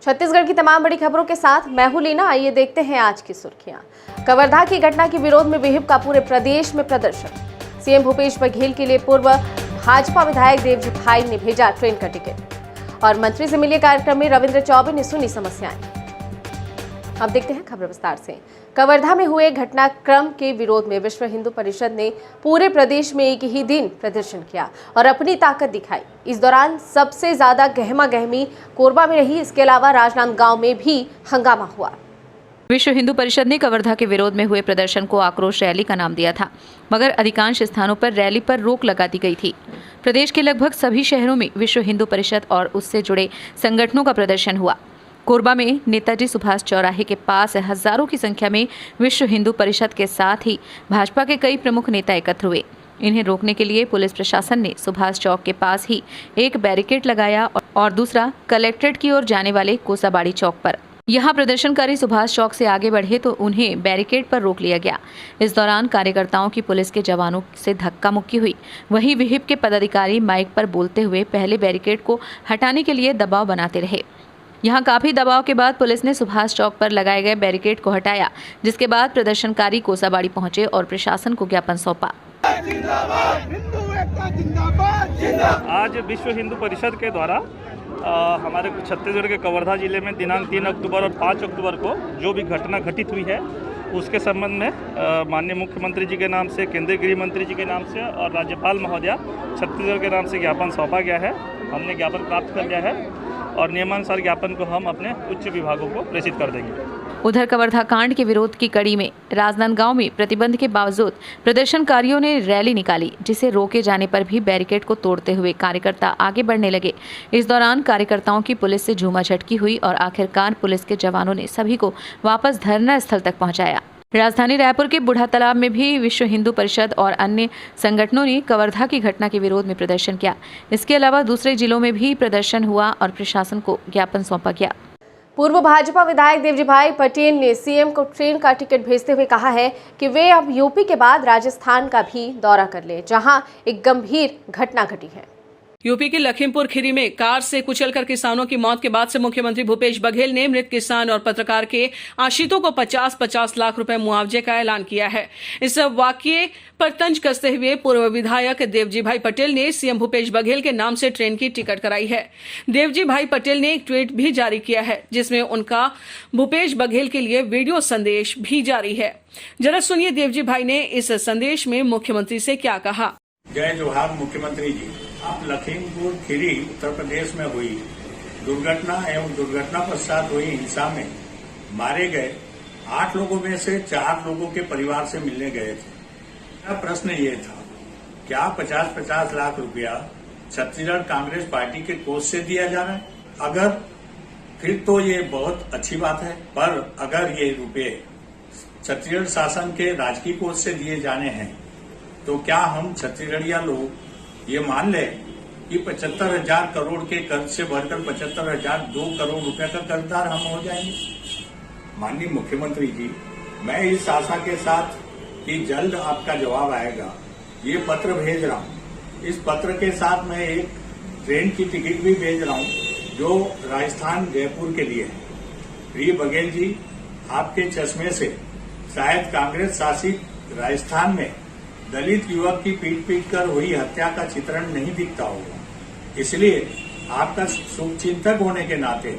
छत्तीसगढ़ की तमाम बड़ी खबरों के साथ मैं हूं लीना। आइए देखते हैं आज की सुर्खियां। कवर्धा की घटना के विरोध में विहिप का पूरे प्रदेश में प्रदर्शन। सीएम भूपेश बघेल के लिए पूर्व भाजपा विधायक देवजी भाई ने भेजा ट्रेन का टिकट और मंत्री से मिले कार्यक्रम में रविंद्र चौबे ने सुनी समस्याएं। अब देखते हैं खबर विस्तार से। कवर्धा में हुए घटनाक्रम के विरोध में विश्व हिंदू परिषद ने पूरे प्रदेश में एक ही दिन प्रदर्शन किया और अपनी ताकत दिखाई। इस दौरान सबसे ज्यादा गहमा गहमी कोरबा में रही। इसके अलावा राजनांदगांव में भी हंगामा हुआ। विश्व हिंदू परिषद ने कवर्धा के विरोध में हुए प्रदर्शन को आक्रोश रैली का नाम दिया था, मगर अधिकांश स्थानों पर रैली पर रोक लगा दी गई थी। प्रदेश के लगभग सभी शहरों में विश्व हिंदू परिषद और उससे जुड़े संगठनों का प्रदर्शन हुआ। कोरबा में नेताजी सुभाष चौराहे के पास हजारों की संख्या में विश्व हिंदू परिषद के साथ ही भाजपा के कई प्रमुख नेता एकत्र हुए। इन्हें रोकने के लिए पुलिस प्रशासन ने सुभाष चौक के पास ही एक बैरिकेड लगाया और दूसरा कलेक्ट्रेट की ओर जाने वाले कोसाबाड़ी चौक पर। यहाँ प्रदर्शनकारी सुभाष चौक से आगे बढ़े तो उन्हें बैरिकेड पर रोक लिया गया। इस दौरान कार्यकर्ताओं की पुलिस के जवानों से धक्का मुक्की हुई। वहीं विहिप के पदाधिकारी माइक पर बोलते हुए पहले बैरिकेड को हटाने के लिए दबाव बनाते रहे। यहाँ काफी दबाव के बाद पुलिस ने सुभाष चौक पर लगाए गए बैरिकेड को हटाया, जिसके बाद प्रदर्शनकारी कोसाबाड़ी पहुंचे और प्रशासन को ज्ञापन सौंपा। आज विश्व हिंदू परिषद के द्वारा हमारे छत्तीसगढ़ के कवर्धा जिले में दिनांक 3 अक्टूबर और 5 अक्टूबर को जो भी घटना घटित हुई है उसके संबंध में माननीय मुख्यमंत्री जी के नाम से, केंद्रीय गृह मंत्री जी के नाम से और राज्यपाल महोदया छत्तीसगढ़ के नाम से ज्ञापन सौंपा गया है। हमने ज्ञापन प्राप्त कर लिया है और नियमानुसार ज्ञापन को हम अपने उच्च विभागों को प्रेषित कर देंगे। उधर कवर्धा कांड के विरोध की कड़ी में राजनांदगांव में प्रतिबंध के बावजूद प्रदर्शनकारियों ने रैली निकाली, जिसे रोके जाने पर भी बैरिकेड को तोड़ते हुए कार्यकर्ता आगे बढ़ने लगे। इस दौरान कार्यकर्ताओं की पुलिस से झूमाझटकी हुई और आखिरकार पुलिस के जवानों ने सभी को वापस धरना स्थल तक पहुंचाया। राजधानी रायपुर के बूढ़ा तालाब में भी विश्व हिंदू परिषद और अन्य संगठनों ने कवर्धा की घटना के विरोध में प्रदर्शन किया। इसके अलावा दूसरे जिलों में भी प्रदर्शन हुआ और प्रशासन को ज्ञापन सौंपा गया। पूर्व भाजपा विधायक देवजी भाई पटेल ने सीएम को ट्रेन का टिकट भेजते हुए कहा है कि वे अब यूपी के बाद राजस्थान का भी दौरा कर ले, जहां एक गंभीर घटना घटी है। यूपी के लखीमपुर खीरी में कार से कुचलकर किसानों की मौत के बाद से मुख्यमंत्री भूपेश बघेल ने मृत किसान और पत्रकार के आश्रितों को 50-50 लाख रुपए मुआवजे का ऐलान किया है। इस वाकये पर तंज कसते हुए पूर्व विधायक देवजी भाई पटेल ने सीएम भूपेश बघेल के नाम से ट्रेन की टिकट कराई है। देवजी भाई पटेल ने एक ट्वीट भी जारी किया है, जिसमें उनका भूपेश बघेल के लिए वीडियो संदेश भी जारी है। जरा सुनिए देवजी भाई ने इस संदेश में मुख्यमंत्री से क्या कहा। जय जोहार मुख्यमंत्री जी, आप लखीमपुर खीरी उत्तर प्रदेश में हुई दुर्घटना एवं दुर्घटना पश्चात हुई हिंसा में मारे गए 8 लोगों में से 4 लोगों के परिवार से मिलने गए थे। मेरा प्रश्न ये था, क्या 50-50 लाख रुपया छत्तीसगढ़ कांग्रेस पार्टी के कोष से दिया जा रहा है? अगर फिर तो ये बहुत अच्छी बात है, पर अगर ये रुपये छत्तीसगढ़ शासन के राजकीय कोष से दिए जाने हैं तो क्या हम छत्तीसगढ़िया लोग ये मान लें कि 75,000 करोड़ के कर्ज से बढ़कर 75,002 करोड़ रुपए का कर्जदार हम हो जाएंगे? माननीय मुख्यमंत्री जी, मैं इस आशा के साथ कि जल्द आपका जवाब आएगा ये पत्र भेज रहा हूं। इस पत्र के साथ मैं एक ट्रेन की टिकट भी भेज रहा हूं जो राजस्थान जयपुर के लिए है। प्रिय बघेल जी, आपके चश्मे से शायद कांग्रेस शासित राजस्थान में दलित युवक की पीट कर हुई हत्या का चित्रण नहीं दिखता होगा, इसलिए आपका शुभचिंतक होने के नाते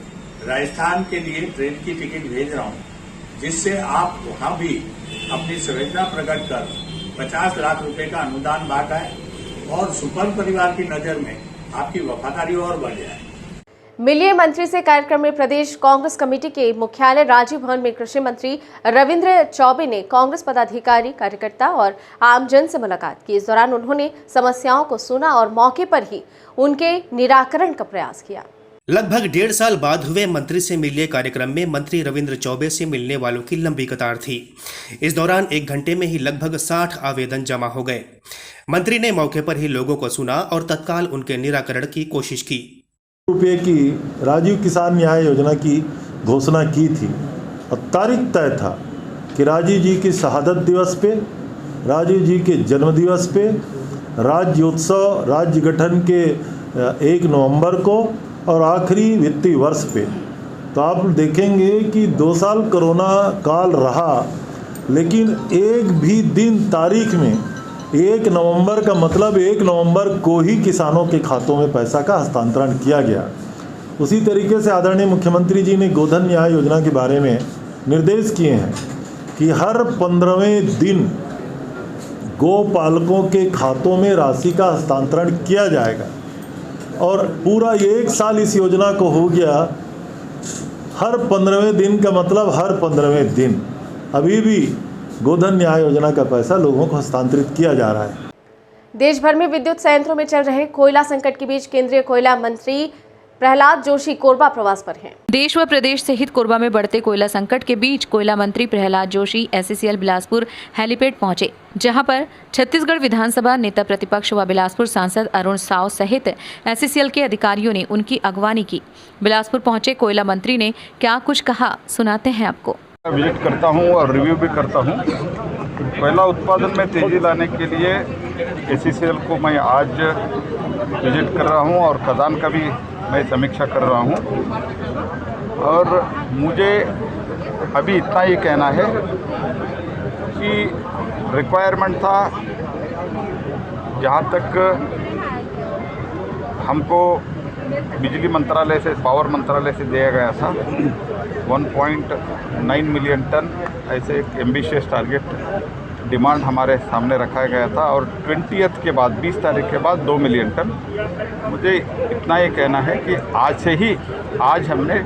राजस्थान के लिए ट्रेन की टिकट भेज रहा हूं, जिससे आप वहां भी अपनी संवेदना प्रकट कर 50 लाख रुपए का अनुदान बांटाए और सुपर परिवार की नजर में आपकी वफादारी और बढ़ जाए। मिलिए मंत्री से कार्यक्रम में प्रदेश कांग्रेस कमेटी के मुख्यालय राजीव भवन में कृषि मंत्री रविंद्र चौबे ने कांग्रेस पदाधिकारी, कार्यकर्ता और आमजन से मुलाकात की। इस दौरान उन्होंने समस्याओं को सुना और मौके पर ही उनके निराकरण का प्रयास किया। लगभग 1.5 साल बाद हुए मंत्री से मिलिए कार्यक्रम में मंत्री रविंद्र चौबे से मिलने वालों की लंबी कतार थी। इस दौरान 1 घंटे में ही लगभग 60 आवेदन जमा हो गए। मंत्री ने मौके पर ही लोगों को सुना और तत्काल उनके निराकरण की कोशिश की। रुपये की राजीव किसान न्याय योजना की घोषणा की थी और तारीख तय था कि राजीव जी की शहादत दिवस पे, राजीव जी के जन्म दिवस पे, राज्योत्सव राज्य गठन के 1 नवंबर को और आखिरी वित्तीय वर्ष पे तो आप देखेंगे कि 2 साल कोरोना काल रहा, लेकिन एक भी दिन तारीख में 1 नवंबर का मतलब 1 नवंबर को ही किसानों के खातों में पैसा का हस्तांतरण किया गया। उसी तरीके से आदरणीय मुख्यमंत्री जी ने गोधन न्याय योजना के बारे में निर्देश किए हैं कि हर 15वें दिन गोपालकों के खातों में राशि का हस्तांतरण किया जाएगा। और पूरा 1 साल इस योजना को हो गया। हर 15वें दिन का मतलब हर 15वें दिन अभी भी गोधन न्याय योजना का पैसा लोगों को हस्तांतरित किया जा रहा है। देश भर में विद्युत संयंत्रों में चल रहे कोयला संकट के बीच केंद्रीय कोयला मंत्री प्रहलाद जोशी कोरबा प्रवास पर हैं। देश व प्रदेश सहित कोरबा में बढ़ते कोयला संकट के बीच कोयला मंत्री प्रहलाद जोशी एससीसीएल बिलासपुर हेलीपैड पहुंचे, जहां पर छत्तीसगढ़ विधानसभा नेता प्रतिपक्ष व बिलासपुर सांसद अरुण साव सहित एससीसीएल के अधिकारियों ने उनकी अगवानी की। बिलासपुर पहुंचे कोयला मंत्री ने क्या कुछ कहा, सुनाते हैं आपको। विजिट करता हूं और रिव्यू भी करता हूं। कोयला उत्पादन में तेजी लाने के लिए एससीसीएल को मैं आज विजिट कर रहा हूं और खदान का भी मैं समीक्षा कर रहा हूं। और मुझे अभी इतना ही कहना है कि रिक्वायरमेंट था, जहां तक हमको बिजली मंत्रालय से, पावर मंत्रालय से दिया गया था 1.9 मिलियन टन, ऐसे एक एम्बिशियस टारगेट डिमांड हमारे सामने रखा गया था। और 20th के बाद 20 तारीख के बाद 2 मिलियन टन। मुझे इतना ही कहना है कि आज हमने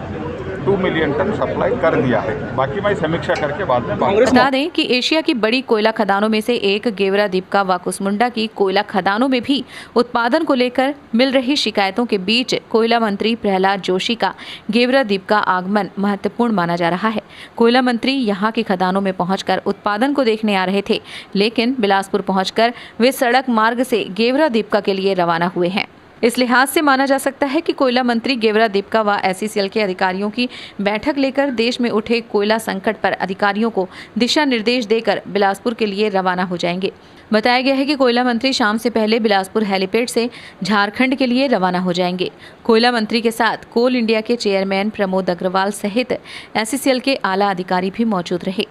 2 मिलियन टन सप्लाई कर दिया है। बाकी मैं समीक्षा करके बाद में बता दें कि एशिया की बड़ी कोयला खदानों में से एक गेवरा दीपका व कुसमुंडा की कोयला खदानों में भी उत्पादन को लेकर मिल रही शिकायतों के बीच कोयला मंत्री प्रहलाद जोशी का गेवरा दीपका आगमन महत्वपूर्ण माना जा रहा है। कोयला मंत्री यहां की खदानों में पहुंचकर उत्पादन को देखने आ रहे थे, लेकिन बिलासपुर पहुंचकर वे सड़क मार्ग से गेवरा दीपका के लिए रवाना हुए हैं। इस लिहाज से माना जा सकता है कि कोयला मंत्री गेवरा दीपका व एससीसीएल के अधिकारियों की बैठक लेकर देश में उठे कोयला संकट पर अधिकारियों को दिशा निर्देश देकर बिलासपुर के लिए रवाना हो जाएंगे। बताया गया है कि कोयला मंत्री शाम से पहले बिलासपुर हेलीपैड से झारखंड के लिए रवाना हो जाएंगे। कोयला मंत्री के साथ कोल इंडिया के चेयरमैन प्रमोद अग्रवाल सहित एससीसीएल के आला अधिकारी भी मौजूद रहे।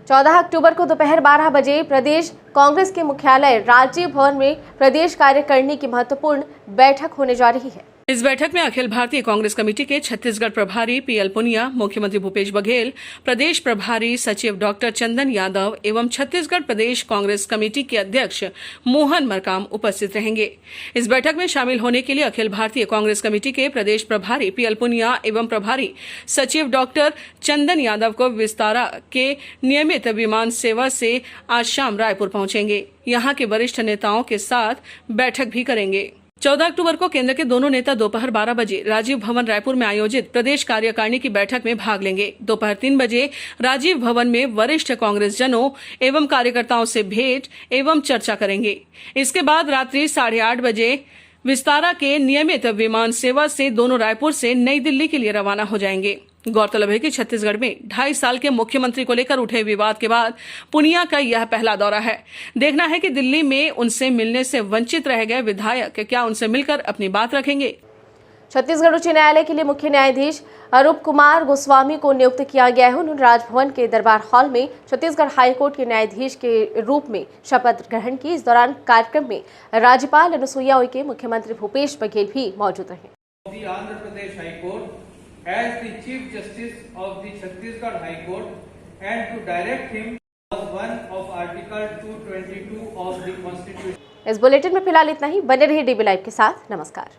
14 अक्टूबर को दोपहर 12 बजे प्रदेश कांग्रेस के मुख्यालय राजीव भवन में प्रदेश कार्यकारिणी की महत्वपूर्ण बैठक होने जा रही है। इस बैठक में अखिल भारतीय कांग्रेस कमेटी के छत्तीसगढ़ प्रभारी पीएल पुनिया, मुख्यमंत्री भूपेश बघेल, प्रदेश प्रभारी सचिव डॉक्टर चंदन यादव एवं छत्तीसगढ़ प्रदेश कांग्रेस कमेटी के अध्यक्ष मोहन मरकाम उपस्थित रहेंगे। इस बैठक में शामिल होने के लिए अखिल भारतीय कांग्रेस कमेटी के प्रदेश प्रभारी पीएल पुनिया एवं प्रभारी सचिव डॉक्टर चंदन यादव को विस्तारा के नियमित विमान सेवा से आज शाम रायपुर पहुंचेंगे। यहां के वरिष्ठ नेताओं के साथ बैठक भी करेंगे। 14 अक्टूबर को केंद्र के दोनों नेता दोपहर 12 बजे राजीव भवन रायपुर में आयोजित प्रदेश कार्यकारिणी की बैठक में भाग लेंगे। दोपहर 3 बजे राजीव भवन में वरिष्ठ कांग्रेस जनों एवं कार्यकर्ताओं से भेंट एवं चर्चा करेंगे। इसके बाद रात्रि 8:30 बजे विस्तारा के नियमित विमान सेवा से दोनों रायपुर से नई दिल्ली के लिए रवाना हो जाएंगे। गौरतलब है कि छत्तीसगढ़ में 2.5 साल के मुख्यमंत्री को लेकर उठे विवाद के बाद पुनिया का यह पहला दौरा है। देखना है कि दिल्ली में उनसे मिलने से वंचित रह गए विधायक क्या उनसे मिलकर अपनी बात रखेंगे। छत्तीसगढ़ उच्च न्यायालय के लिए मुख्य न्यायाधीश अरूप कुमार गोस्वामी को नियुक्त किया गया है। उन्होंने राजभवन के दरबार हॉल में छत्तीसगढ़ हाईकोर्ट के न्यायाधीश के रूप में शपथ ग्रहण की। इस दौरान कार्यक्रम में राज्यपाल अनुसुईया उइके, मुख्यमंत्री भूपेश बघेल भी मौजूद रहे। Andhra Pradesh high court as the Chief Justice of the Chhattisgarh High Court and to direct him was one of Article 222 of the Constitution। इस बुलेटिन में फिलहाल इतना ही। बने रहिए DB लाइव के साथ। नमस्कार।